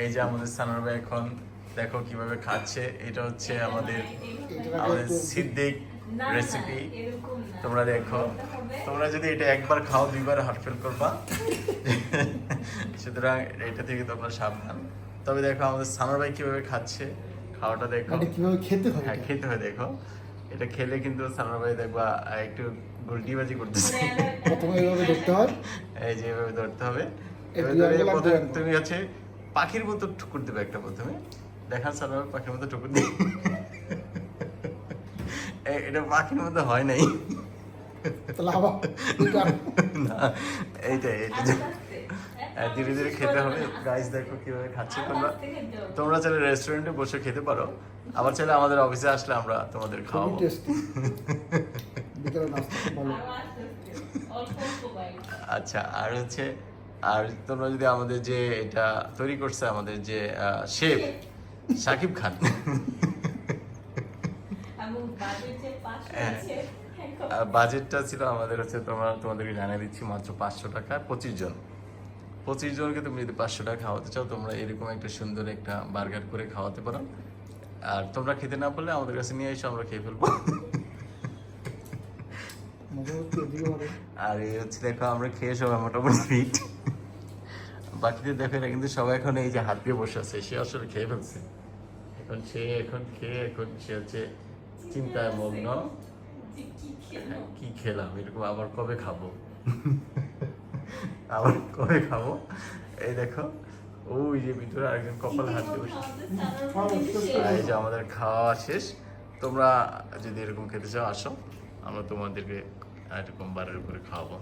এই যে আমাদের সানার ভাই এখন দেখো কিভাবে খাচ্ছে। এটা হচ্ছে আমাদের আমাদের সিদ্দিক রেসিপি। তোমরা দেখো, তোমরা যদি এটা একবার খাও দুইবার হার্ট ফেল করবা। সুতরাং এটা থেকে তোমরা সাবধান। তবে দেখো আমাদের সানার ভাই কিভাবে খাচ্ছে, খাওয়াটা দেখো কিভাবে খেতে হয়। হ্যাঁ খেতে হয় দেখো। এটা খেলে কিন্তু সানার ভাই দেখবা একটু গুলটিবাজি করতেছে। প্রথমে এইভাবে ধরতে হয়, এই যে এভাবে ধরতে হবে। এই এভাবে দুই ধরে আঙ্গুল আর প্রথমে দুই আঙ্গুল। তুমি হচ্ছে পাখির মতো ঠুকুর দেবে একটা প্রথমে। দেখান সানার ভাই পাখির মতো ঠুকুর দিয়ে। এটা পাখির মতো হয় নাই। তাহলে আবার না এইটাই ধীরে ধীরে খেতে হবে। গাইস দেখো কিভাবে খাচ্ছে। তোমরা চাইলে রেস্টুরেন্টে বসে খেতে পারো, আবার চাইলে আমাদের অফিসে আসলে আমরা তোমাদের খুবই খাওয়াবো। টেস্টি। ভিতরে নাস্তা খুব ভালো। আচ্ছা আর হচ্ছে আর তোমরা যদি আমাদের যে এটা তৈরি করছে আমাদের যে শেফ সাকিব খান, বাজেটটা ছিল আমাদের হচ্ছে তোমাদেরকে জানিয়ে দিচ্ছি মাত্র 500 টাকা। 25 জনকে তুমি যদি 500 টাকা খাওয়াতে চাও, তোমরা এরকম একটা সুন্দর একটা বার্গার করে খাওয়াতে পারো। আর তোমরা খেতে না পারলে আমাদের কাছে নিয়ে এসো, আমরা খেয়ে ফেলবো। আর এই হচ্ছে দেখো আমরা খেয়ে সবাই মোটামুটি ফিট। বাকিদের দেখো এরা কিন্তু সবাই এখন এই যে হাত দিয়ে বসে আছে, সে আসলে খেয়ে ফেলছে। এখন সে হচ্ছে চিন্তায় মগ্ন, কি খেলাম এরকম, আবার কবে খাবো। এই দেখো ওই যে ভিতরে আরেকজন কপাল হাত দিয়ে বসে। এই যে আমাদের খাওয়া শেষ। তোমরা যদি এরকম খেতে চাও আসো, আমরা তোমাদেরকে এরকম বারের উপরে খাওয়াবো।